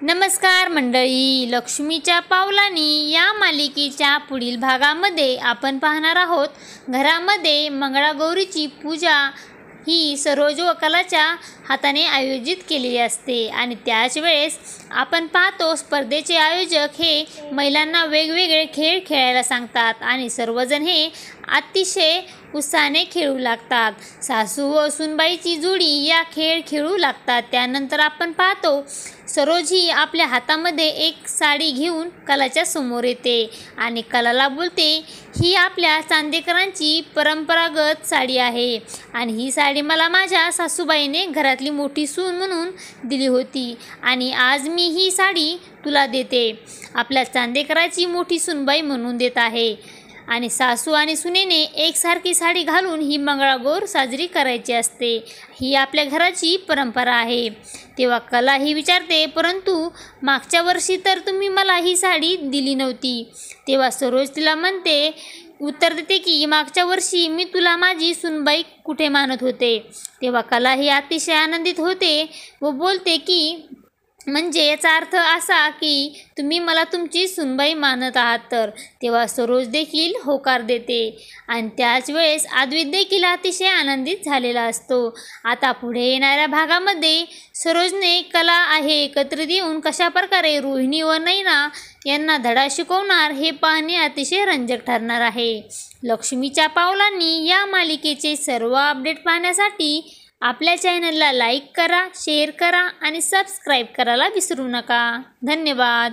नमस्कार मंडळी, लक्ष्मीच्या पावलांनी या मालिकेच्या पुढील भागामध्ये आपण पाहणार आहोत. घरामध्ये मंगळागौरीची पूजा ही सरोज व कलाच्या हाताने आयोजित केलेली असते आणि त्याच वेळेस आपण पाहतो स्पर्धेचे आयोजक हे महिलांना वेगवेगळे खेळ खेळायला सांगतात आणि सर्वजण हे अतिशय उत्साहाने खेळू लागतात. सासू व सुनबाईची जोडी या खेळ खेळू लागतात. त्यानंतर आपण पाहतो सरोज ही आपल्या हातामध्ये एक साडी घेऊन कलाच्या समोर येते आणि कलाला बोलते, ही आपल्या चांदेकरांची परंपरागत साडी आहे आणि ही साडी मला माझ्या सासूबाईने घरातली मोठी सून म्हणून दिली होती आणि आज मी ही साडी तुला देते. आपल्या चांदेकराची मोठी सूनबाई म्हणून देत आहे आणि सासू आणि सुनेने एकसारखी साडी घालून ही मंगळागौर साजरी करायची असते. ही आपल्या घराची परंपरा आहे. तेव्हा कला ही विचारते, परंतु मागच्या वर्षी तर तुम्ही मला ही साडी दिली नव्हती. तेव्हा सरोज तिला उत्तर देते की मागच्या वर्षी मी तुला माझी सुनबाई कुठे मानत होते. तेव्हा कला ही अतिशय आनंदित होते व बोलते की म्हणजे याचा अर्थ असा की तुम्ही मला तुमची सुनबाई मानत आहात तर. तेव्हा सरोज देखील होकार देते आणि त्याच वेळेस अद्वैत देखील अतिशय आनंदित झालेला असतो. आता पुढे येणाऱ्या भागामध्ये सरोजने कला आहे एकत्रित येऊन कशाप्रकारे रोहिणी व नैना यांना धडा शिकवणार हे पाहणे अतिशय रंजक ठरणार आहे. लक्ष्मीच्या पावलांनी या मालिकेचे सर्व अपडेट पाहण्यासाठी आपल्या चॅनलला लाईक करा, शेअर करा आणि सबस्क्राईब करायला विसरू नका. धन्यवाद.